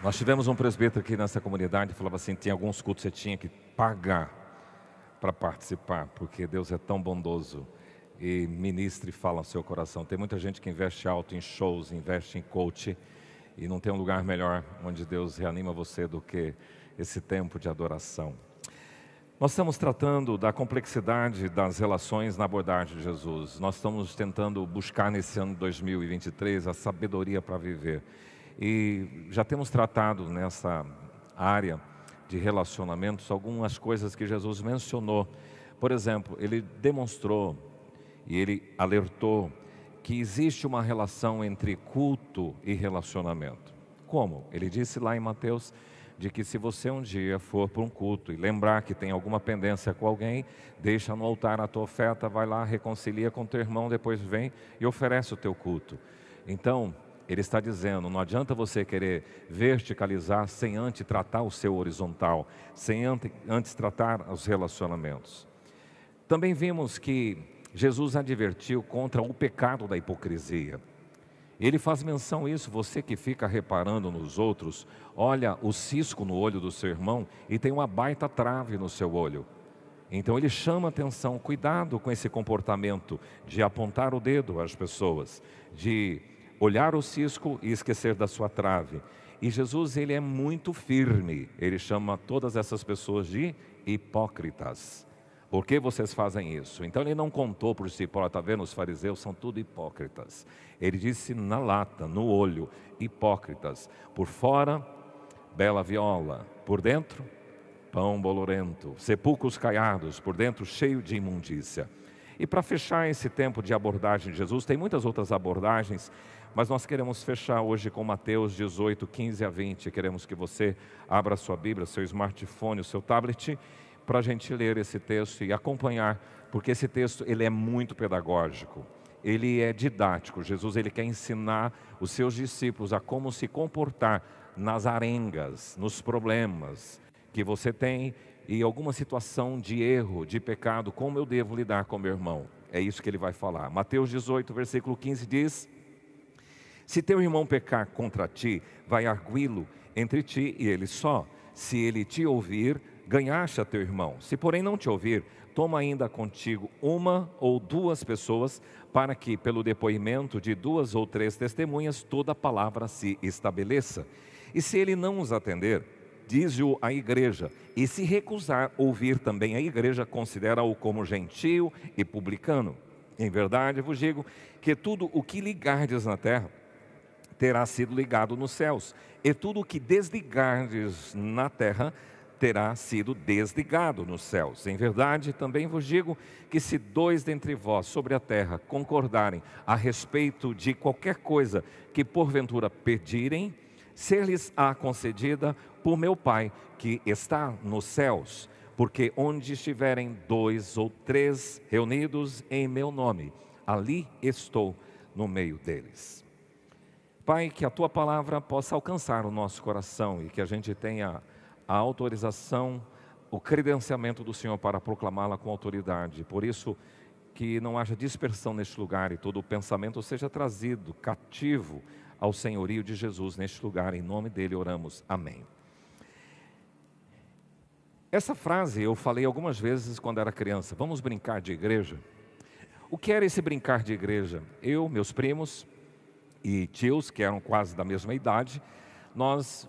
Nós tivemos um presbítero aqui nessa comunidade que falava assim, tinha alguns cultos que você tinha que pagar para participar, porque Deus é tão bondoso e ministra e fala ao seu coração. Tem muita gente que investe alto em shows, investe em coach, e não tem um lugar melhor onde Deus reanima você do que esse tempo de adoração. Nós estamos tratando da complexidade das relações na abordagem de Jesus. Nós estamos tentando buscar nesse ano de 2023 a sabedoria para viver. E já temos tratado nessa área de relacionamentos algumas coisas que Jesus mencionou. Por exemplo, ele demonstrou e ele alertou que existe uma relação entre culto e relacionamento. Como? Ele disse lá em Mateus de que se você um dia for para um culto e lembrar que tem alguma pendência com alguém, deixa no altar a tua oferta, vai lá, reconcilia com teu irmão, depois vem e oferece o teu culto. Então, ele está dizendo, não adianta você querer verticalizar sem antes tratar o seu horizontal, sem antes tratar os relacionamentos. Também vimos que Jesus advertiu contra o pecado da hipocrisia. Ele faz menção a isso, você que fica reparando nos outros, olha o cisco no olho do seu irmão e tem uma baita trave no seu olho. Então ele chama atenção, cuidado com esse comportamento de apontar o dedo às pessoas, de olhar o cisco e esquecer da sua trave. E Jesus, ele é muito firme, ele chama todas essas pessoas de hipócritas. Por que vocês fazem isso? Então ele não contou por si, está vendo, os fariseus são tudo hipócritas. Ele disse na lata, no olho, hipócritas. Por fora, bela viola, por dentro, pão bolorento, sepulcros caiados, por dentro cheio de imundícia. E para fechar esse tempo de abordagem de Jesus, tem muitas outras abordagens, mas nós queremos fechar hoje com Mateus 18, 15 a 20. Queremos que você abra a sua Bíblia, seu smartphone, o seu tablet, para a gente ler esse texto e acompanhar, porque esse texto ele é muito pedagógico, ele é didático. Jesus ele quer ensinar os seus discípulos a como se comportar nas arengas, nos problemas que você tem e alguma situação de erro, de pecado, como eu devo lidar com meu irmão. É isso que ele vai falar. Mateus 18, versículo 15 diz: se teu irmão pecar contra ti, vai arguí-lo entre ti e ele só. Se ele te ouvir, ganhaste a teu irmão. Se porém não te ouvir, toma ainda contigo uma ou duas pessoas, para que pelo depoimento de duas ou três testemunhas toda a palavra se estabeleça. E se ele não os atender, diz-o à igreja, e se recusar ouvir também a igreja, considera-o como gentio e publicano. Em verdade vos digo que tudo o que ligardes na terra terá sido ligado nos céus, e tudo o que desligardes na terra terá sido desligado nos céus. Em verdade, também vos digo que se dois dentre vós sobre a terra concordarem a respeito de qualquer coisa que porventura pedirem, ser-lhes-á concedida por meu Pai que está nos céus. Porque onde estiverem dois ou três reunidos em meu nome, ali estou no meio deles. Pai, que a Tua palavra possa alcançar o nosso coração e que a gente tenha a autorização, o credenciamento do Senhor para proclamá-la com autoridade. Por isso, que não haja dispersão neste lugar e todo o pensamento seja trazido cativo ao senhorio de Jesus neste lugar. Em nome dele oramos. Amém. Essa frase eu falei algumas vezes quando era criança. Vamos brincar de igreja? O que era esse brincar de igreja? Eu, meus primos e tios, que eram quase da mesma idade, nós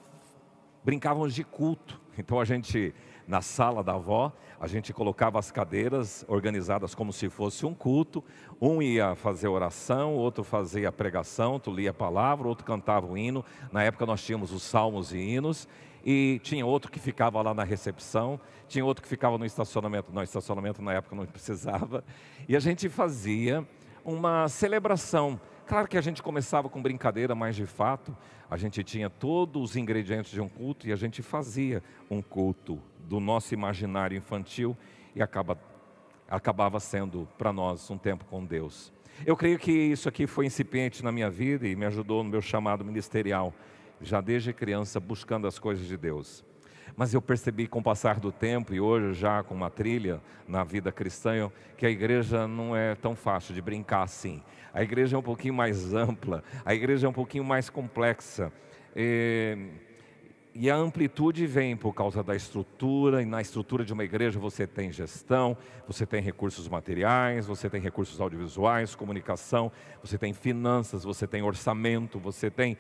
brincávamos de culto. Então a gente, na sala da avó, a gente colocava as cadeiras organizadas como se fosse um culto. Um ia fazer oração, outro fazia pregação, outro lia a palavra, outro cantava o hino. Na época nós tínhamos os salmos e hinos. E tinha outro que ficava lá na recepção, tinha outro que ficava no estacionamento. Não, estacionamento na época não precisava. E a gente fazia uma celebração. Claro que a gente começava com brincadeira, mas de fato a gente tinha todos os ingredientes de um culto e a gente fazia um culto do nosso imaginário infantil e acabava sendo para nós um tempo com Deus. Eu creio que isso aqui foi incipiente na minha vida e me ajudou no meu chamado ministerial, já desde criança buscando as coisas de Deus. Mas eu percebi com o passar do tempo e hoje já com uma trilha na vida cristã, que a igreja não é tão fácil de brincar assim. A igreja é um pouquinho mais ampla, a igreja é um pouquinho mais complexa. E a amplitude vem por causa da estrutura, e na estrutura de uma igreja você tem gestão, você tem recursos materiais, você tem recursos audiovisuais, comunicação, você tem finanças, você tem orçamento, você tem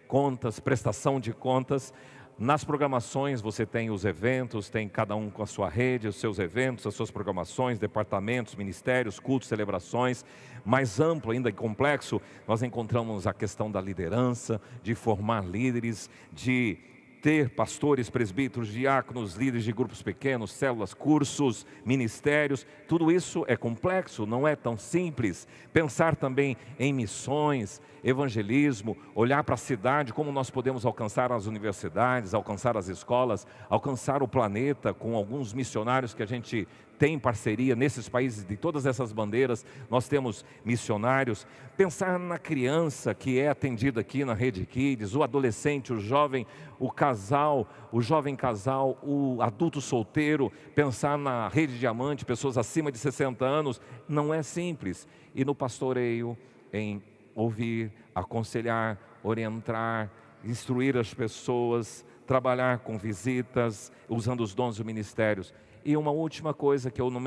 contas, prestação de contas. Nas programações você tem os eventos, tem cada um com a sua rede, os seus eventos, as suas programações, departamentos, ministérios, cultos, celebrações. Mais amplo ainda e complexo, nós encontramos a questão da liderança, de formar líderes, de ter pastores, presbíteros, diáconos, líderes de grupos pequenos, células, cursos, ministérios. Tudo isso é complexo, não é tão simples. Pensar também em missões, evangelismo, olhar para a cidade, como nós podemos alcançar as universidades, alcançar as escolas, alcançar o planeta com alguns missionários que a gente tem parceria nesses países de todas essas bandeiras. Nós temos missionários. Pensar na criança que é atendida aqui na Rede Kids, o adolescente, o jovem, o casal, o jovem casal, o adulto solteiro. Pensar na Rede Diamante, pessoas acima de 60 anos, não é simples. E no pastoreio, em ouvir, aconselhar, orientar, instruir as pessoas, trabalhar com visitas, usando os dons dos ministérios. E uma última coisa que eu não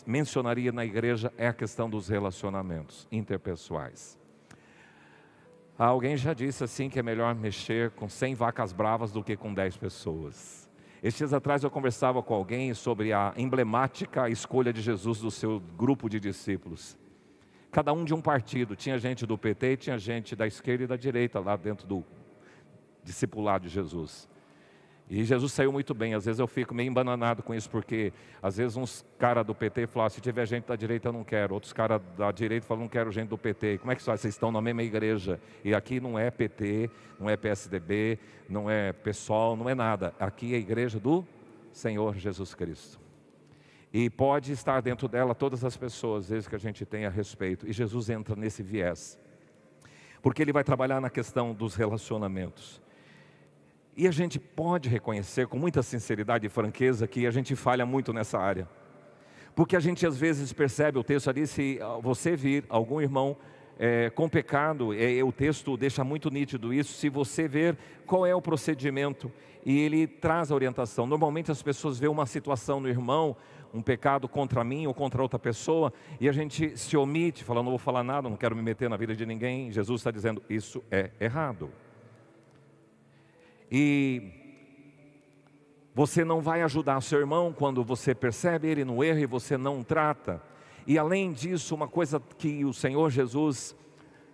mencionaria na igreja é a questão dos relacionamentos interpessoais. Alguém já disse assim que é melhor mexer com 100 vacas bravas do que com 10 pessoas. Estes dias atrás eu conversava com alguém sobre a emblemática escolha de Jesus do seu grupo de discípulos. Cada um de um partido, tinha gente do PT, tinha gente da esquerda e da direita lá dentro do discipulado de Jesus. E Jesus saiu muito bem. Às vezes eu fico meio embananado com isso, porque às vezes uns caras do PT falam, se tiver gente da direita eu não quero. Outros caras da direita falam, não quero gente do PT. Como é que vocês estão na mesma igreja? E aqui não é PT, não é PSDB, não é PSOL, não é nada. Aqui é a igreja do Senhor Jesus Cristo. E pode estar dentro dela todas as pessoas, desde que a gente tenha respeito. E Jesus entra nesse viés, porque Ele vai trabalhar na questão dos relacionamentos. E a gente pode reconhecer com muita sinceridade e franqueza que a gente falha muito nessa área. Porque a gente às vezes percebe, o texto ali, se você vir algum irmão com pecado, o texto deixa muito nítido isso, se você ver qual é o procedimento, e ele traz a orientação. Normalmente as pessoas veem uma situação no irmão, um pecado contra mim ou contra outra pessoa, e a gente se omite, fala, não vou falar nada, não quero me meter na vida de ninguém. Jesus está dizendo, isso é errado. E você não vai ajudar o seu irmão quando você percebe ele no erro e você não trata. E além disso, uma coisa que o Senhor Jesus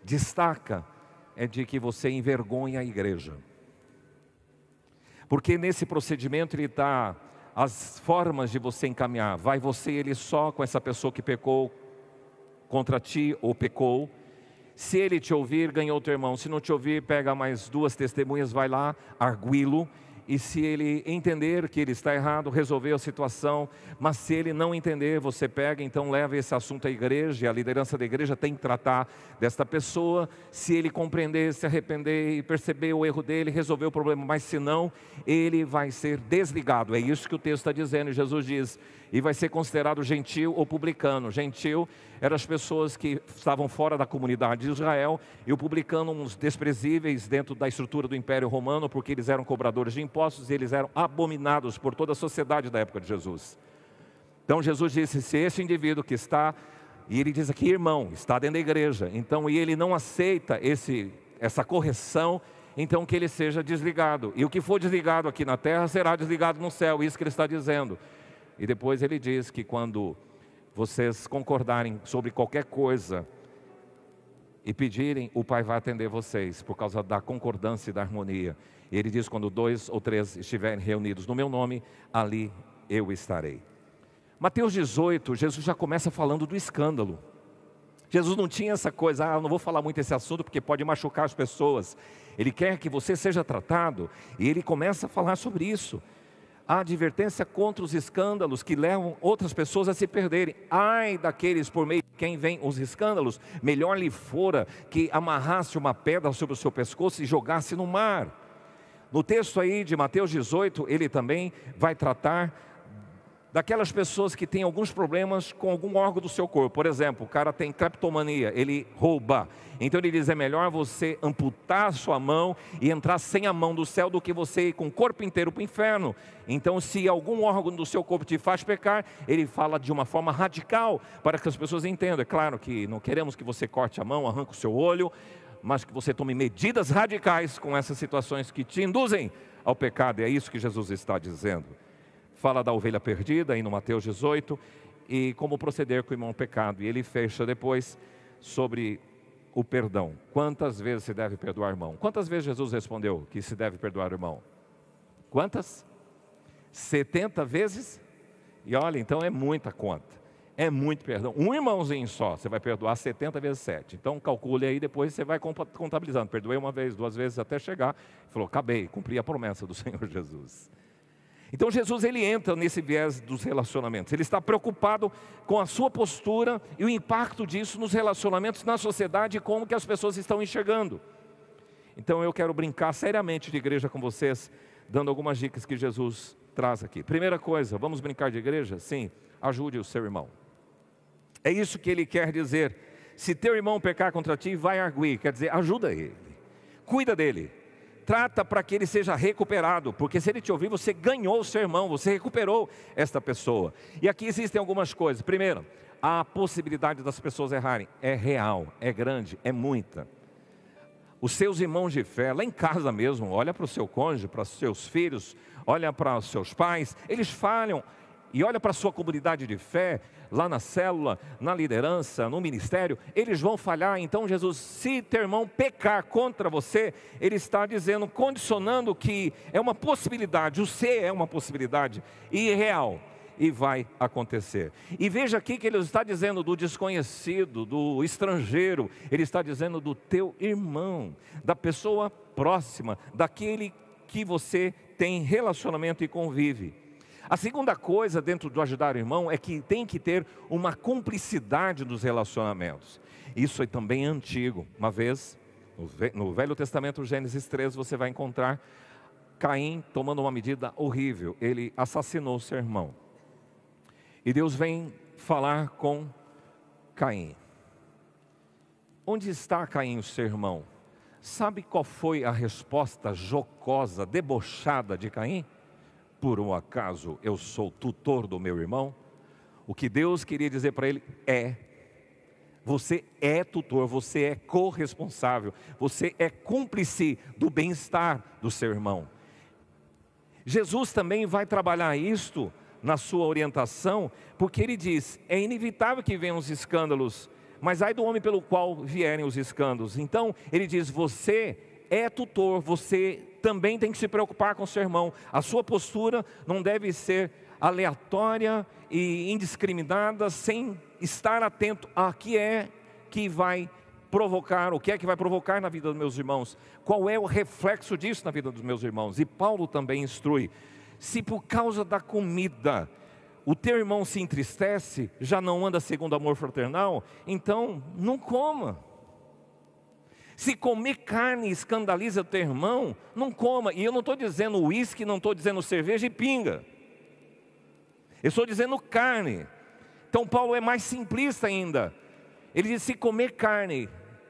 destaca é de que você envergonha a igreja. Porque nesse procedimento ele está as formas de você encaminhar. Vai você e ele só com essa pessoa que pecou contra ti ou pecou. Se ele te ouvir, ganhou teu irmão. Se não te ouvir, pega mais 2 testemunhas, vai lá, arguí-lo. E se ele entender que ele está errado, resolveu a situação. Mas se ele não entender, você pega, então leva esse assunto à igreja. E a liderança da igreja tem que tratar desta pessoa. Se ele compreender, se arrepender e perceber o erro dele, resolver o problema. Mas se não, ele vai ser desligado. É isso que o texto está dizendo. E Jesus diz, e vai ser considerado gentil ou publicano. Gentil eram as pessoas que estavam fora da comunidade de Israel, e o publicano uns desprezíveis dentro da estrutura do Império Romano, porque eles eram cobradores de impostos e eles eram abominados por toda a sociedade da época de Jesus. Então Jesus disse, se esse indivíduo que está, e ele diz aqui irmão, está dentro da igreja, então e ele não aceita essa correção, então que ele seja desligado. E o que for desligado aqui na terra será desligado no céu, isso que ele está dizendo. E depois ele diz que quando vocês concordarem sobre qualquer coisa e pedirem, o Pai vai atender vocês, por causa da concordância e da harmonia. E ele diz, quando 2 ou 3 estiverem reunidos no meu nome, ali eu estarei. Mateus 18, Jesus já começa falando do escândalo. Jesus não tinha essa coisa, eu não vou falar muito esse assunto porque pode machucar as pessoas. Ele quer que você seja tratado, e ele começa a falar sobre isso. A advertência contra os escândalos que levam outras pessoas a se perderem. Ai daqueles por meio de quem vem os escândalos, melhor lhe fora que amarrasse uma pedra sobre o seu pescoço e jogasse no mar. No texto aí de Mateus 18, ele também vai tratar daquelas pessoas que têm alguns problemas com algum órgão do seu corpo. Por exemplo, o cara tem cleptomania, ele rouba. Então ele diz, é melhor você amputar a sua mão e entrar sem a mão do céu do que você ir com o corpo inteiro para o inferno. Então se algum órgão do seu corpo te faz pecar, ele fala de uma forma radical, para que as pessoas entendam. É claro que não queremos que você corte a mão, arranque o seu olho, mas que você tome medidas radicais com essas situações que te induzem ao pecado. E é isso que Jesus está dizendo. Fala da ovelha perdida, aí no Mateus 18, e como proceder com o irmão pecado. E ele fecha depois sobre o perdão. Quantas vezes se deve perdoar o irmão? Quantas vezes Jesus respondeu que se deve perdoar o irmão? Quantas? 70 vezes? E olha, então é muita conta. É muito perdão. Um irmãozinho só, você vai perdoar 70 vezes 7. Então calcule aí, depois você vai contabilizando. Perdoei uma vez, 2 vezes, até chegar. Falou, acabei, cumpri a promessa do Senhor Jesus. Então Jesus, ele entra nesse viés dos relacionamentos. Ele está preocupado com a sua postura e o impacto disso nos relacionamentos, na sociedade, e como que as pessoas estão enxergando. Então eu quero brincar seriamente de igreja com vocês, dando algumas dicas que Jesus traz aqui. Primeira coisa, vamos brincar de igreja? Sim, ajude o seu irmão. É isso que ele quer dizer. Se teu irmão pecar contra ti, vai arguir, quer dizer, ajuda ele, cuida dele. Trata para que ele seja recuperado, porque se ele te ouvir, você ganhou o seu irmão, você recuperou esta pessoa. E aqui existem algumas coisas. Primeiro, a possibilidade das pessoas errarem é real, é grande, é muita. Os seus irmãos de fé, lá em casa mesmo, olha para o seu cônjuge, para os seus filhos, olha para os seus pais, eles falham. E olha para a sua comunidade de fé, lá na célula, na liderança, no ministério, eles vão falhar. Então Jesus, se teu irmão pecar contra você, ele está dizendo, condicionando que é uma possibilidade, o ser é uma possibilidade irreal e vai acontecer. E veja aqui que ele está dizendo do desconhecido, do estrangeiro, ele está dizendo do teu irmão, da pessoa próxima, daquele que você tem relacionamento e convive. A segunda coisa dentro do ajudar o irmão é que tem que ter uma cumplicidade dos relacionamentos. Isso é também antigo. Uma vez, no Velho Testamento, Gênesis 3, você vai encontrar Caim tomando uma medida horrível. Ele assassinou seu irmão. E Deus vem falar com Caim. Onde está Caim, o seu irmão? Sabe qual foi a resposta jocosa, debochada de Caim? Por um acaso eu sou tutor do meu irmão? O que Deus queria dizer para ele você é tutor, você é corresponsável, você é cúmplice do bem-estar do seu irmão. Jesus também vai trabalhar isto na sua orientação, porque ele diz, é inevitável que venham os escândalos, mas ai do homem pelo qual vierem os escândalos. Então ele diz, você é tutor, você também tem que se preocupar com o seu irmão. A sua postura não deve ser aleatória e indiscriminada, sem estar atento a que vai provocar, o que é que vai provocar na vida dos meus irmãos, qual é o reflexo disso na vida dos meus irmãos. E Paulo também instrui, se por causa da comida o teu irmão se entristece, já não anda segundo amor fraternal, então não coma. Se comer carne escandaliza o teu irmão, não coma. E eu não estou dizendo uísque, não estou dizendo cerveja e pinga. Eu estou dizendo carne. Então Paulo é mais simplista ainda. Ele diz, se comer carne,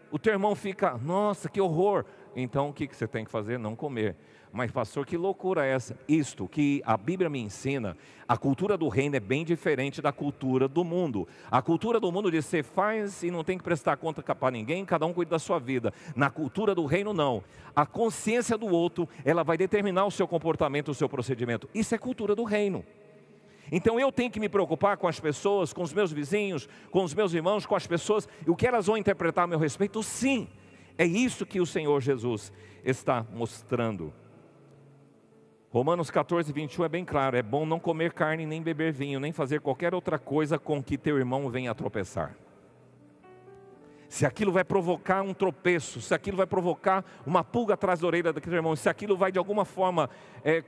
o teu irmão fica, nossa, que horror. Então o que você tem que fazer? Não comer. Mas pastor, que loucura é essa? Isto que a Bíblia me ensina, a cultura do reino é bem diferente da cultura do mundo. A cultura do mundo diz, você faz e não tem que prestar conta para ninguém, cada um cuida da sua vida. Na cultura do reino não. A consciência do outro, ela vai determinar o seu comportamento, o seu procedimento. Isso é cultura do reino. Então eu tenho que me preocupar com as pessoas, com os meus vizinhos, com os meus irmãos, com as pessoas, e o que elas vão interpretar a meu respeito, sim. É isso que o Senhor Jesus está mostrando. Romanos 14, 21 é bem claro, é bom não comer carne, nem beber vinho, nem fazer qualquer outra coisa com que teu irmão venha a tropeçar. Se aquilo vai provocar um tropeço, se aquilo vai provocar uma pulga atrás da orelha daquele irmão, se aquilo vai de alguma forma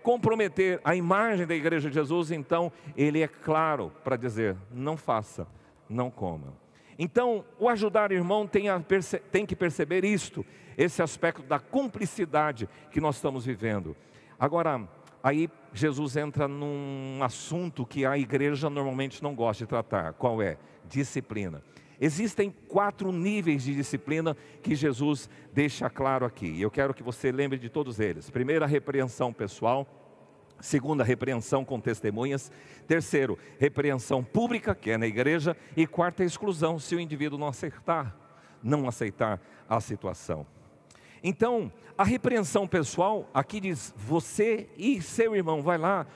comprometer a imagem da igreja de Jesus, então ele é claro para dizer, não faça, não coma. Então o ajudar o irmão tem que perceber isto, esse aspecto da cumplicidade que nós estamos vivendo. Agora, Aí Jesus entra num assunto que a igreja normalmente não gosta de tratar. Qual é? Disciplina. Existem 4 níveis de disciplina que Jesus deixa claro aqui. E eu quero que você lembre de todos eles. Primeiro, a repreensão pessoal. Segunda, repreensão com testemunhas. Terceiro, repreensão pública, que é na igreja. E quarta, exclusão, se o indivíduo não aceitar a situação. Então, a repreensão pessoal, aqui diz, você e seu irmão, vai lá,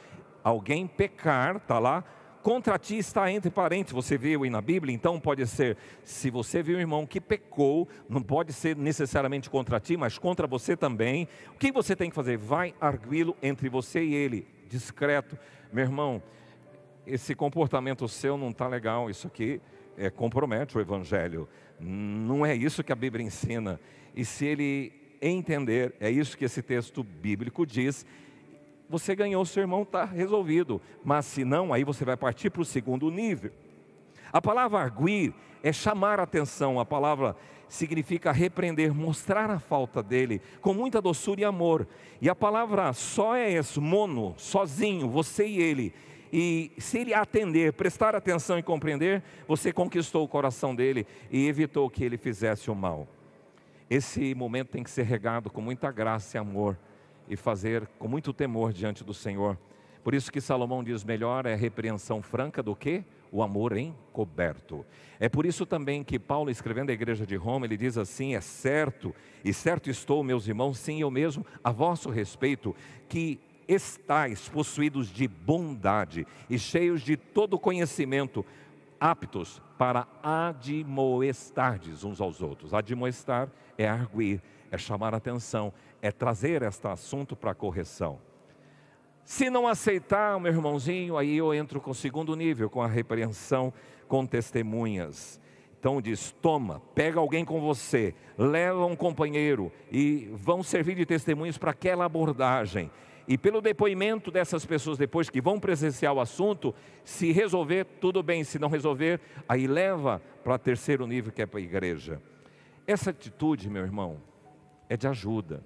alguém pecar, está lá, contra ti está entre parentes, você viu aí na Bíblia, então pode ser, se você viu um irmão que pecou, não pode ser necessariamente contra ti, mas contra você também, o que você tem que fazer? Vai arguí-lo entre você e ele, discreto, meu irmão, esse comportamento seu não está legal, isso aqui compromete o evangelho, não é isso que a Bíblia ensina, e se ele entender, é isso que esse texto bíblico diz, você ganhou, seu irmão, está resolvido. Mas se não, aí você vai partir para o segundo nível. A palavra arguir é chamar a atenção, a palavra significa repreender, mostrar a falta dele, com muita doçura e amor. E a palavra só é isso, mono, sozinho, você e ele. E se ele atender, prestar atenção e compreender, você conquistou o coração dele e evitou que ele fizesse o mal. Esse momento tem que ser regado com muita graça e amor e fazer com muito temor diante do Senhor. Por isso que Salomão diz, melhor é a repreensão franca do que o amor encoberto. É por isso também que Paulo, escrevendo à igreja de Roma, ele diz assim, é certo, e certo estou, meus irmãos, sim, eu mesmo, a vosso respeito, que estais possuídos de bondade e cheios de todo conhecimento, aptos para admoestardes uns aos outros. Admoestar é arguir, é chamar a atenção, é trazer este assunto para a correção. Se não aceitar, meu irmãozinho, aí eu entro com o segundo nível, com a repreensão com testemunhas. Então diz, toma, pega alguém com você, leva um companheiro e vão servir de testemunhas para aquela abordagem. E pelo depoimento dessas pessoas depois que vão presenciar o assunto, se resolver, tudo bem, se não resolver, aí leva para o terceiro nível que é para a igreja. Essa atitude, meu irmão, é de ajuda.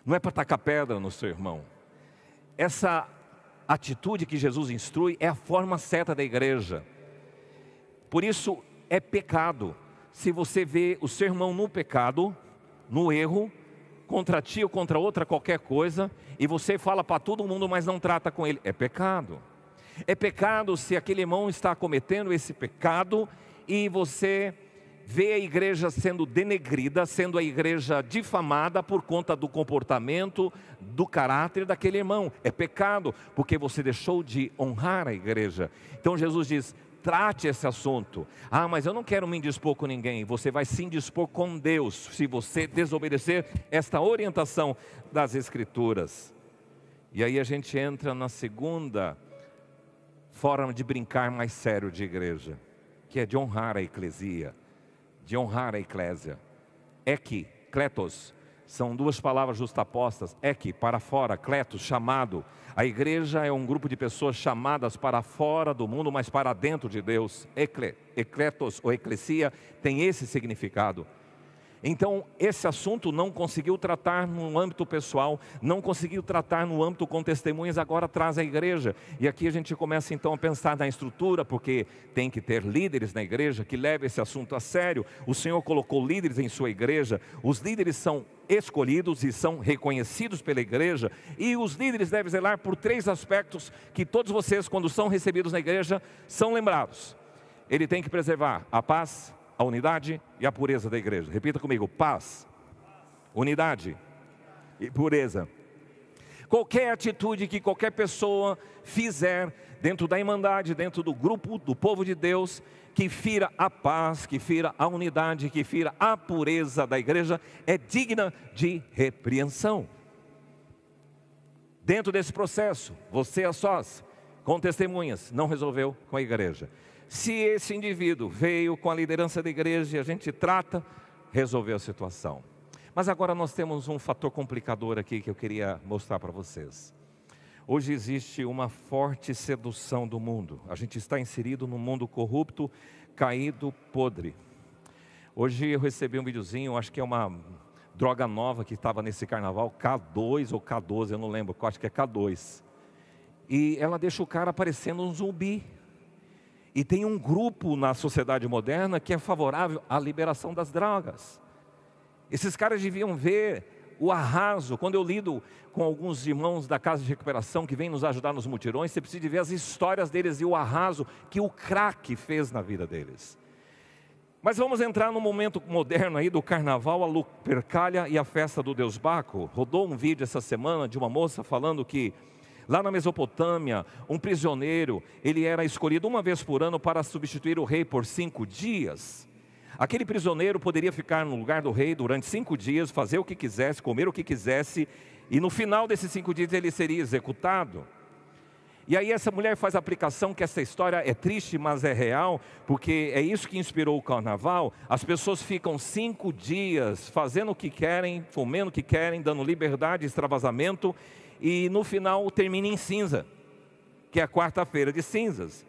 Não é para tacar pedra no seu irmão. Essa atitude que Jesus instrui é a forma certa da igreja. Por isso é pecado. Se você vê o seu irmão no pecado, no erro, contra ti ou contra outra qualquer coisa, e você fala para todo mundo, mas não trata com ele, é pecado. É pecado se aquele irmão está cometendo esse pecado e você vê a igreja sendo denegrida, sendo a igreja difamada por conta do comportamento, do caráter daquele irmão. É pecado, porque você deixou de honrar a igreja. Então Jesus diz, trate esse assunto. Ah, mas eu não quero me indispor com ninguém. Você vai se indispor com Deus, se você desobedecer esta orientação das Escrituras. E aí a gente entra na segunda forma de brincar mais sério de igreja, que é de honrar a eclesia, de honrar a eclésia. Eki, kletos, são duas palavras justapostas. Eki, para fora, kletos, chamado. A igreja é um grupo de pessoas chamadas para fora do mundo, mas para dentro de Deus. Ekletos ou eclesia tem esse significado. Então, esse assunto não conseguiu tratar no âmbito pessoal, não conseguiu tratar no âmbito com testemunhas, agora traz a igreja. E aqui a gente começa então a pensar na estrutura, porque tem que ter líderes na igreja que levem esse assunto a sério. O Senhor colocou líderes em sua igreja, os líderes são escolhidos e são reconhecidos pela igreja, e os líderes devem zelar por 3 aspectos que todos vocês, quando são recebidos na igreja, são lembrados. Ele tem que preservar a paz, a unidade e a pureza da igreja. Repita comigo, paz, unidade e pureza. Qualquer atitude que qualquer pessoa fizer dentro da irmandade, dentro do grupo do povo de Deus, que fira a paz, que fira a unidade, que fira a pureza da igreja, é digna de repreensão. Dentro desse processo, você a sós, com testemunhas, não resolveu com a igreja. Se esse indivíduo veio com a liderança da igreja e a gente trata, resolveu a situação. Mas agora nós temos um fator complicador aqui que eu queria mostrar para vocês. Hoje existe uma forte sedução do mundo. A gente está inserido num mundo corrupto, caído, podre. Hoje eu recebi um videozinho, acho que é uma droga nova que estava nesse carnaval, K2 ou K12, eu não lembro, eu acho que é K2. E ela deixa o cara parecendo um zumbi. E tem um grupo na sociedade moderna que é favorável à liberação das drogas. Esses caras deviam ver o arraso. Quando eu lido com alguns irmãos da casa de recuperação que vêm nos ajudar nos mutirões, você precisa de ver as histórias deles e o arraso que o crack fez na vida deles. Mas vamos entrar no momento moderno aí do carnaval, a Lupercalia e a festa do deus Baco. Rodou um vídeo essa semana de uma moça falando que lá na Mesopotâmia, um prisioneiro, ele era escolhido uma vez por ano para substituir o rei por 5 dias. Aquele prisioneiro poderia ficar no lugar do rei durante 5 dias, fazer o que quisesse, comer o que quisesse, e no final desses 5 dias ele seria executado. E aí essa mulher faz a aplicação que essa história é triste, mas é real, porque é isso que inspirou o carnaval. As pessoas ficam 5 dias fazendo o que querem, comendo o que querem, dando liberdade, extravasamento, e no final termina em cinza, que é a quarta-feira de cinzas.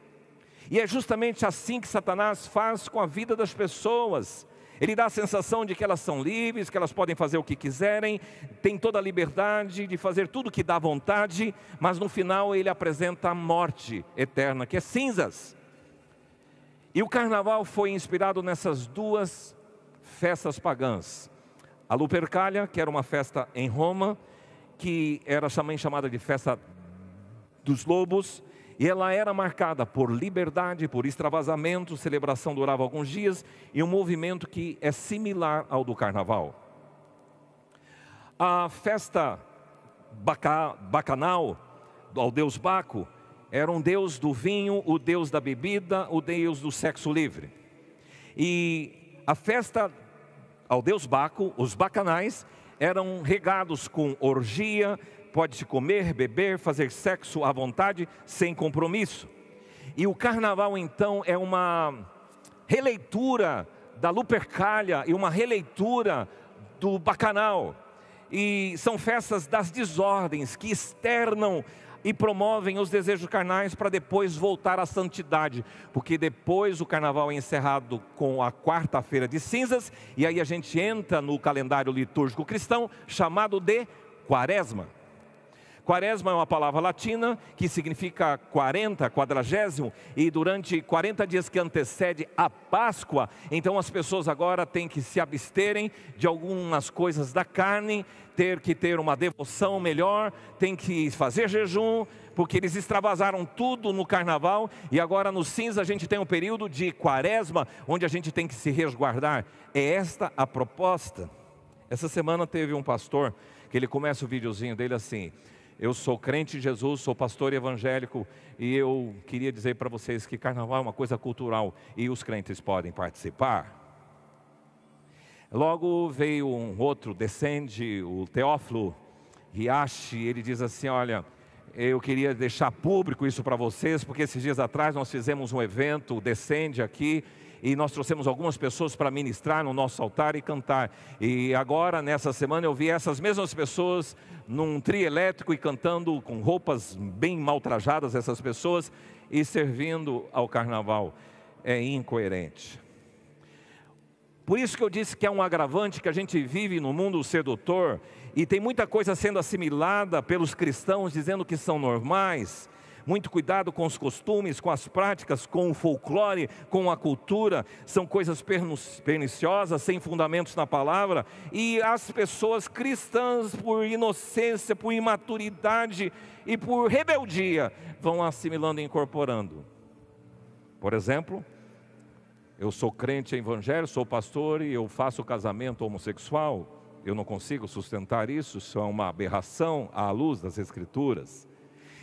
E é justamente assim que Satanás faz com a vida das pessoas. Ele dá a sensação de que elas são livres, que elas podem fazer o que quiserem, tem toda a liberdade de fazer tudo o que dá vontade, mas no final ele apresenta a morte eterna, que é cinzas. E o carnaval foi inspirado nessas duas festas pagãs. A Lupercalia, que era uma festa em Roma, que era também chamada de festa dos lobos, e ela era marcada por liberdade, por extravasamento, celebração durava alguns dias, e um movimento que é similar ao do carnaval. A festa bacanal, ao deus Baco, era um deus do vinho, o deus da bebida, o deus do sexo livre. E a festa ao deus Baco, os bacanais, eram regados com orgia, pode-se comer, beber, fazer sexo à vontade, sem compromisso. E o carnaval então é uma releitura da Lupercalia e uma releitura do bacanal. E são festas das desordens que externam e promovem os desejos carnais para depois voltar à santidade, porque depois o carnaval é encerrado com a quarta-feira de cinzas, e aí a gente entra no calendário litúrgico cristão chamado de Quaresma. Quaresma é uma palavra latina que significa 40, quadragésimo, e durante 40 dias que antecede a Páscoa, então as pessoas agora têm que se absterem de algumas coisas da carne, ter que ter uma devoção melhor, tem que fazer jejum, porque eles extravasaram tudo no carnaval, e agora no cinza a gente tem um período de Quaresma, onde a gente tem que se resguardar. É esta a proposta. Essa semana teve um pastor, que ele começa o videozinho dele assim: eu sou crente em Jesus, sou pastor evangélico, e eu queria dizer para vocês que carnaval é uma coisa cultural, e os crentes podem participar. Logo veio um outro, descende, o Teófilo Riachi, ele diz assim: olha, eu queria deixar público isso para vocês, porque esses dias atrás nós fizemos um evento, o Descende aqui, e nós trouxemos algumas pessoas para ministrar no nosso altar e cantar. E agora, nessa semana, eu vi essas mesmas pessoas num trio elétrico e cantando com roupas bem mal trajadas, essas pessoas, e servindo ao carnaval. É incoerente. Por isso que eu disse que é um agravante que a gente vive no mundo sedutor, e tem muita coisa sendo assimilada pelos cristãos, dizendo que são normais. Muito cuidado com os costumes, com as práticas, com o folclore, com a cultura. São coisas perniciosas, sem fundamentos na palavra. E as pessoas cristãs, por inocência, por imaturidade e por rebeldia, vão assimilando e incorporando. Por exemplo, eu sou crente em evangelho, sou pastor e eu faço casamento homossexual. Eu não consigo sustentar isso, isso é uma aberração à luz das Escrituras.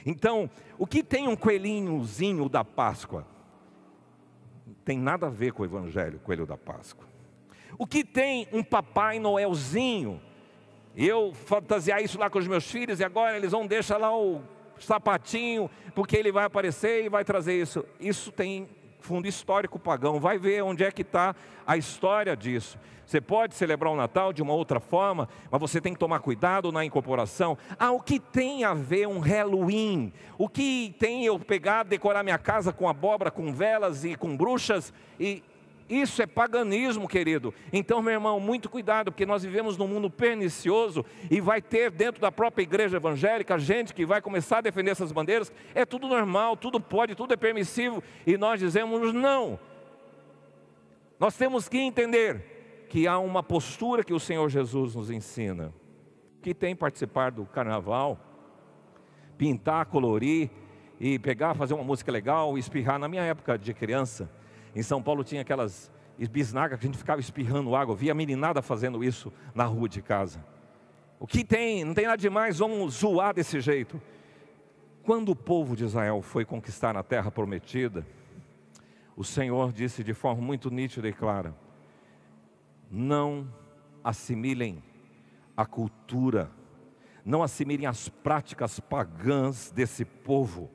Então, o que tem um coelhinhozinho da Páscoa? Tem nada a ver com o evangelho, coelho da Páscoa. O que tem um Papai Noelzinho? Eu fantasiar isso lá com os meus filhos e agora eles vão deixar lá o sapatinho, porque ele vai aparecer e vai trazer isso. Isso tem fundo histórico pagão. Vai ver onde é que está a história disso. Você pode celebrar o Natal de uma outra forma, mas você tem que tomar cuidado na incorporação. O que tem a ver um Halloween? O que tem eu pegar, decorar minha casa com abóbora, com velas e com bruxas? E Isso é paganismo, querido. Então, meu irmão, muito cuidado, porque nós vivemos num mundo pernicioso e vai ter dentro da própria igreja evangélica gente que vai começar a defender essas bandeiras. É tudo normal, tudo pode, tudo é permissivo, e nós dizemos não. Nós temos que entender que há uma postura que o Senhor Jesus nos ensina, que tem participar do carnaval, pintar, colorir e pegar, fazer uma música legal, espirrar. Na minha época de criança, em São Paulo tinha aquelas bisnagas que a gente ficava espirrando água. Eu via a meninada fazendo isso na rua de casa. O que tem? Não tem nada demais, vamos zoar desse jeito. Quando o povo de Israel foi conquistar a terra prometida, o Senhor disse de forma muito nítida e clara: não assimilem a cultura, não assimilem as práticas pagãs desse povo.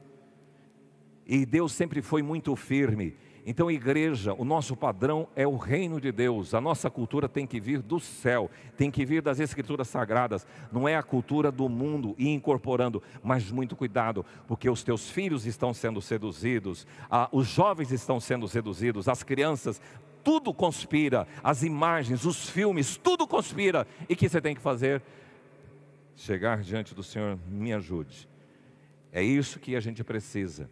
E Deus sempre foi muito firme. Então, igreja, o nosso padrão é o reino de Deus. A nossa cultura tem que vir do céu, tem que vir das escrituras sagradas. Não é a cultura do mundo e incorporando. Mas muito cuidado, porque os teus filhos estão sendo seduzidos, os jovens estão sendo seduzidos, as crianças, tudo conspira. As imagens, os filmes, tudo conspira. E o que você tem que fazer? Chegar diante do Senhor: me ajude. É isso que a gente precisa.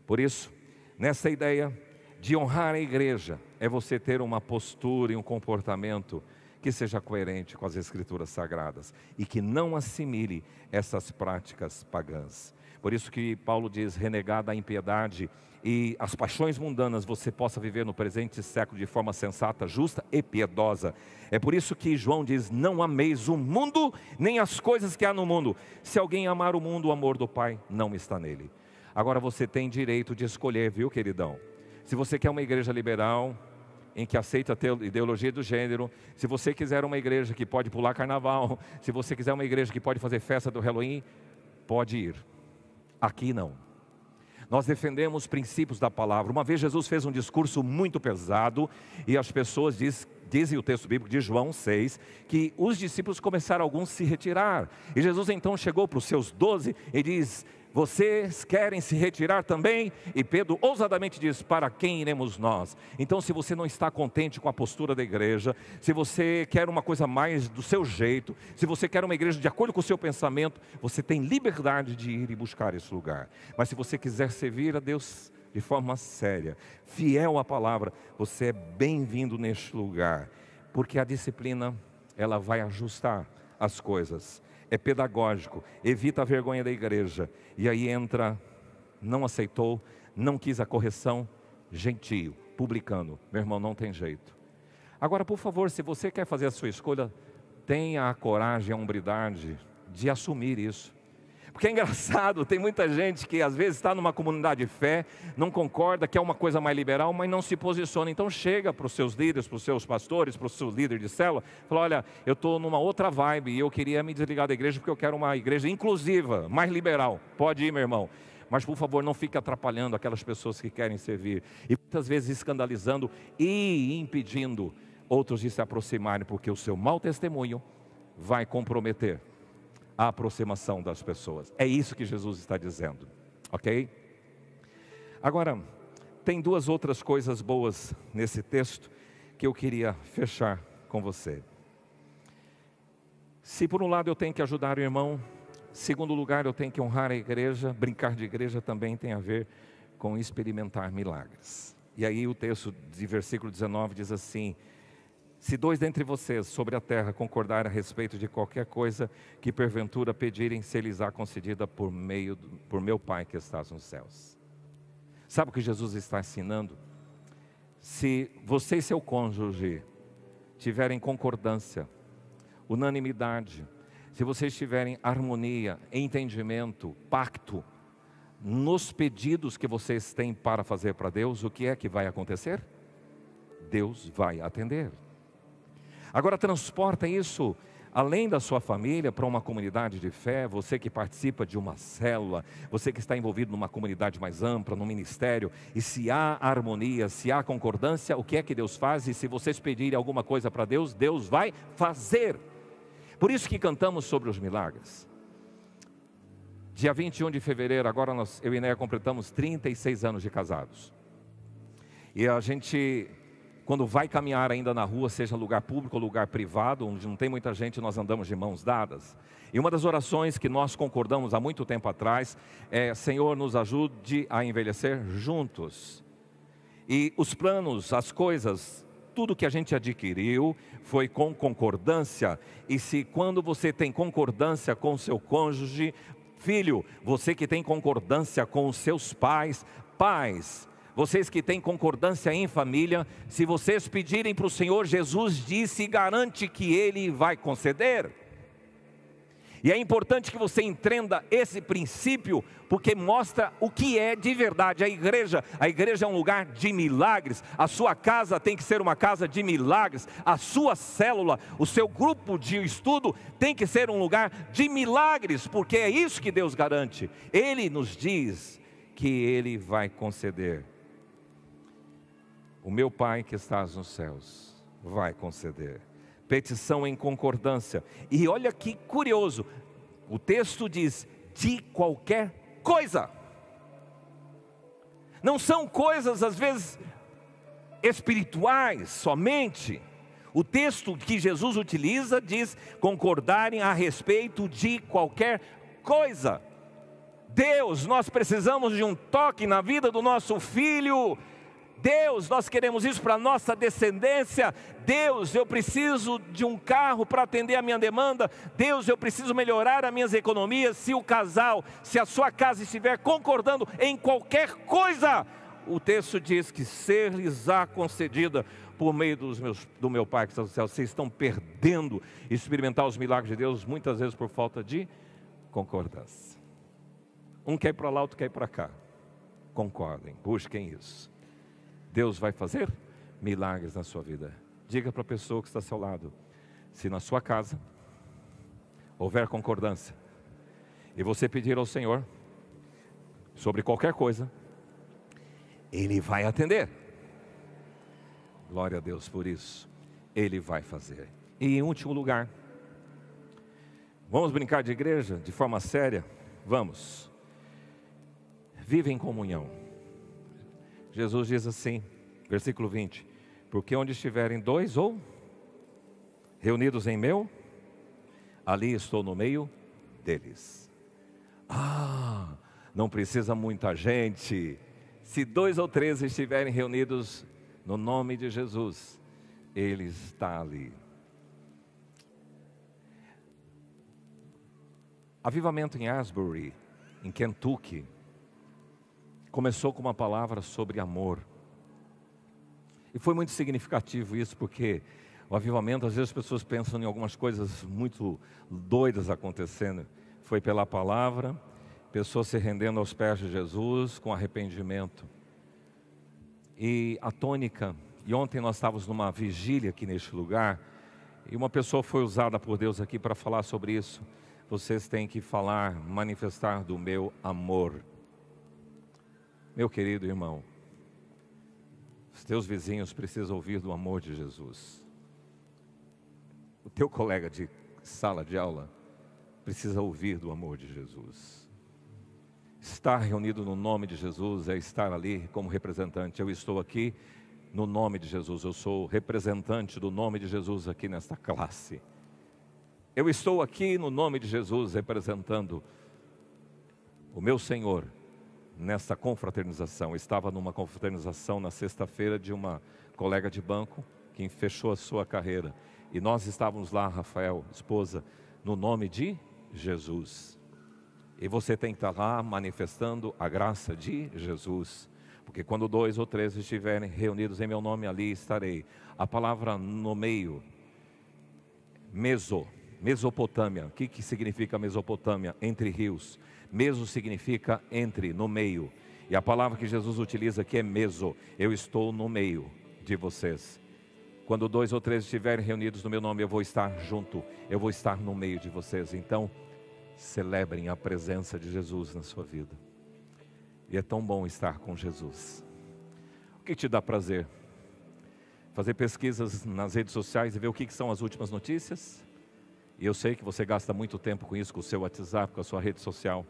Por isso, nessa ideia de honrar a igreja, é você ter uma postura e um comportamento que seja coerente com as escrituras sagradas e que não assimile essas práticas pagãs. Por isso que Paulo diz: renegada a impiedade e as paixões mundanas, você possa viver no presente século de forma sensata, justa e piedosa. É por isso que João diz: não ameis o mundo, nem as coisas que há no mundo. Se alguém amar o mundo, o amor do Pai não está nele. Agora você tem direito de escolher, viu, queridão? Se você quer uma igreja liberal, em que aceita a ideologia do gênero, se você quiser uma igreja que pode pular carnaval, se você quiser uma igreja que pode fazer festa do Halloween, pode ir. Aqui não. Nós defendemos princípios da palavra. Uma vez Jesus fez um discurso muito pesado e as pessoas dizem o texto bíblico de João 6, que os discípulos começaram alguns a se retirar. E Jesus então chegou para os seus 12 e diz: vocês querem se retirar também? E Pedro ousadamente diz: para quem iremos nós? Então, se você não está contente com a postura da igreja, se você quer uma coisa mais do seu jeito, se você quer uma igreja de acordo com o seu pensamento, você tem liberdade de ir e buscar esse lugar. Mas se você quiser servir a Deus de forma séria, fiel à palavra, você é bem-vindo neste lugar, porque a disciplina, ela vai ajustar as coisas. É pedagógico, evita a vergonha da igreja. E aí entra: não aceitou, não quis a correção, gentio, publicano. Meu irmão, não tem jeito. Agora, por favor, se você quer fazer a sua escolha, tenha a coragem, a hombridade de assumir isso. Porque é engraçado, tem muita gente que às vezes está numa comunidade de fé, não concorda, quer uma coisa mais liberal, mas não se posiciona. Então chega para os seus líderes, para os seus pastores, para o seu líder de célula, fala: olha, eu estou numa outra vibe e eu queria me desligar da igreja porque eu quero uma igreja inclusiva, mais liberal. Pode ir, meu irmão. Mas por favor, não fique atrapalhando aquelas pessoas que querem servir. E muitas vezes escandalizando e impedindo outros de se aproximarem, porque o seu mau testemunho vai comprometer a aproximação das pessoas. É isso que Jesus está dizendo, ok? Agora, tem duas outras coisas boas nesse texto que eu queria fechar com você. Se por um lado eu tenho que ajudar o irmão, segundo lugar eu tenho que honrar a igreja, brincar de igreja também tem a ver com experimentar milagres. E aí o texto de versículo 19 diz assim: se dois dentre vocês sobre a terra concordarem a respeito de qualquer coisa que porventura pedirem, se lhes há concedida por meu Pai que estás nos céus. Sabe o que Jesus está ensinando? Se você e seu cônjuge tiverem concordância, unanimidade, se vocês tiverem harmonia, entendimento, pacto, nos pedidos que vocês têm para fazer para Deus, o que é que vai acontecer? Deus vai atender. Agora transporta isso além da sua família para uma comunidade de fé. Você que participa de uma célula, você que está envolvido numa comunidade mais ampla, num ministério. E se há harmonia, se há concordância, o que é que Deus faz? E se vocês pedirem alguma coisa para Deus, Deus vai fazer. Por isso que cantamos sobre os milagres. Dia 21 de fevereiro, agora eu e Néia completamos 36 anos de casados. E a gente quando vai caminhar ainda na rua, seja lugar público ou lugar privado, onde não tem muita gente, nós andamos de mãos dadas. E uma das orações que nós concordamos há muito tempo atrás é: Senhor, nos ajude a envelhecer juntos. E os planos, as coisas, tudo que a gente adquiriu foi com concordância. E se quando você tem concordância com o seu cônjuge, filho, você que tem concordância com os seus pais, vocês que têm concordância em família, se vocês pedirem para o Senhor, Jesus disse e garante que Ele vai conceder. E é importante que você entenda esse princípio, porque mostra o que é de verdade a igreja. A igreja é um lugar de milagres. A sua casa tem que ser uma casa de milagres. A sua célula, o seu grupo de estudo tem que ser um lugar de milagres, porque é isso que Deus garante. Ele nos diz que Ele vai conceder. O meu Pai que estás nos céus vai conceder. Petição em concordância. E olha que curioso, o texto diz: de qualquer coisa. Não são coisas às vezes espirituais somente. O texto que Jesus utiliza diz: concordarem a respeito de qualquer coisa. Deus, nós precisamos de um toque na vida do nosso filho. Deus, nós queremos isso para a nossa descendência. Deus, eu preciso de um carro para atender a minha demanda. Deus, eu preciso melhorar as minhas economias. Se o casal, se a sua casa estiver concordando em qualquer coisa, o texto diz que ser-lhes-á concedida por meio do meu Pai que está no céu. Vocês estão perdendo experimentar os milagres de Deus, muitas vezes por falta de concordância. Um quer ir para lá, outro quer ir para cá. Concordem, busquem isso. Deus vai fazer milagres na sua vida. Diga para a pessoa que está ao seu lado: se na sua casa houver concordância, e você pedir ao Senhor sobre qualquer coisa, Ele vai atender. Glória a Deus por isso. Ele vai fazer. E em último lugar, vamos brincar de igreja de forma séria? Vamos. Vive em comunhão. Jesus diz assim, versículo 20: porque onde estiverem dois ou reunidos em meu, ali estou no meio deles. Não precisa muita gente. Se 2 ou 3 estiverem reunidos no nome de Jesus, Ele está ali. Avivamento em Asbury, em Kentucky, começou com uma palavra sobre amor. E foi muito significativo isso, porque o avivamento, às vezes as pessoas pensam em algumas coisas muito doidas acontecendo. Foi pela palavra, pessoas se rendendo aos pés de Jesus com arrependimento. E a tônica, e ontem nós estávamos numa vigília aqui neste lugar, e uma pessoa foi usada por Deus aqui para falar sobre isso. Vocês têm que falar, manifestar do meu amor. Meu querido irmão, os teus vizinhos precisam ouvir do amor de Jesus. O teu colega de sala de aula precisa ouvir do amor de Jesus. Estar reunido no nome de Jesus é estar ali como representante. Eu estou aqui no nome de Jesus. Eu sou representante do nome de Jesus aqui nesta classe. Eu estou aqui no nome de Jesus representando o meu Senhor. Nessa confraternização, eu estava numa confraternização na sexta-feira de uma colega de banco que fechou a sua carreira, e nós estávamos lá, Rafael, esposa, no nome de Jesus. E você tem que estar lá manifestando a graça de Jesus, porque quando 2 ou 3 estiverem reunidos em meu nome, ali estarei. A palavra no meio, Mesopotâmia. O que significa Mesopotâmia? Entre rios. Meso significa entre, no meio. E a palavra que Jesus utiliza aqui é meso. Eu estou no meio de vocês. Quando 2 ou 3 estiverem reunidos no meu nome, eu vou estar junto. Eu vou estar no meio de vocês. Então, celebrem a presença de Jesus na sua vida. E é tão bom estar com Jesus. O que te dá prazer? Fazer pesquisas nas redes sociais e ver o que são as últimas notícias? E eu sei que você gasta muito tempo com isso, com o seu WhatsApp, com a sua rede social.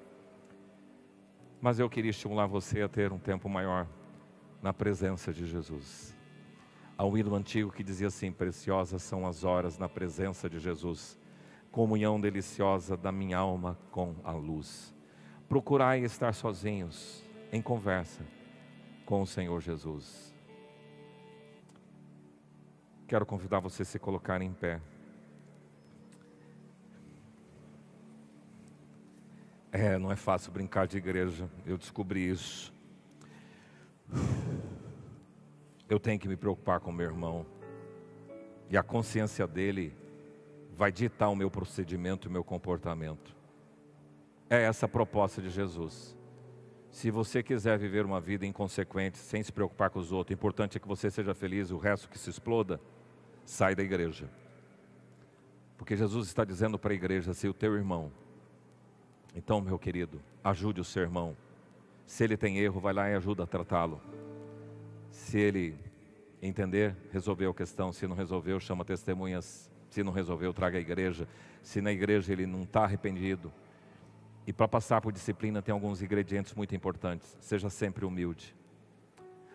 Mas eu queria estimular você a ter um tempo maior na presença de Jesus. Há um hino antigo que dizia assim: preciosas são as horas na presença de Jesus, comunhão deliciosa da minha alma com a luz. Procurai estar sozinhos, em conversa com o Senhor Jesus. Quero convidar você a se colocar em pé. Não é fácil brincar de igreja, eu descobri isso. Eu tenho que me preocupar com meu irmão, e a consciência dele vai ditar o meu procedimento e o meu comportamento. É essa a proposta de Jesus. Se você quiser viver uma vida inconsequente, sem se preocupar com os outros, o importante é que você seja feliz, o resto que se exploda, sai da igreja. Porque Jesus está dizendo para a igreja: se o teu irmão, então, meu querido, ajude o seu irmão. Se ele tem erro, vai lá e ajuda a tratá-lo. Se ele entender, resolveu a questão. Se não resolveu, chama testemunhas. Se não resolveu, traga a igreja. Se na igreja ele não está arrependido. E para passar por disciplina tem alguns ingredientes muito importantes. Seja sempre humilde.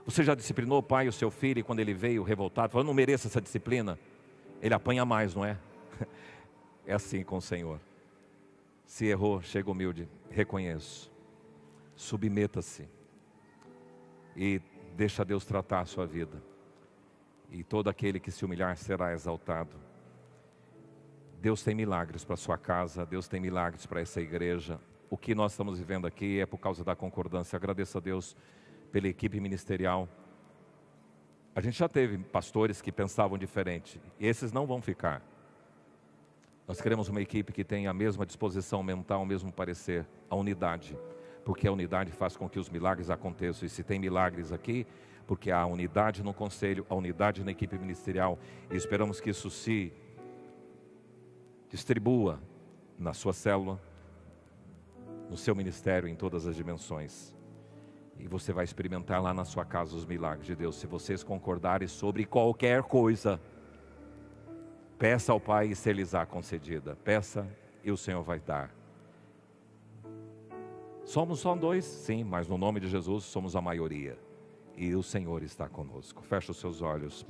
Você já disciplinou o pai e o seu filho, e quando ele veio revoltado, falou: eu não mereço essa disciplina? Ele apanha mais, não é? É assim com o Senhor. Se errou, chega humilde, reconheço, submeta-se e deixa Deus tratar a sua vida. E todo aquele que se humilhar será exaltado. Deus tem milagres para a sua casa, Deus tem milagres para essa igreja. O que nós estamos vivendo aqui é por causa da concordância. Agradeço a Deus pela equipe ministerial. A gente já teve pastores que pensavam diferente, e esses não vão ficar. Nós queremos uma equipe que tenha a mesma disposição mental, o mesmo parecer, a unidade. Porque a unidade faz com que os milagres aconteçam. E se tem milagres aqui, porque há unidade no conselho, a unidade na equipe ministerial. E esperamos que isso se distribua na sua célula, no seu ministério, em todas as dimensões. E você vai experimentar lá na sua casa os milagres de Deus. Se vocês concordarem sobre qualquer coisa, peça ao Pai e ser-lhes-á concedida. Peça e o Senhor vai dar. Somos só 2? Sim, mas no nome de Jesus somos a maioria. E o Senhor está conosco. Feche os seus olhos.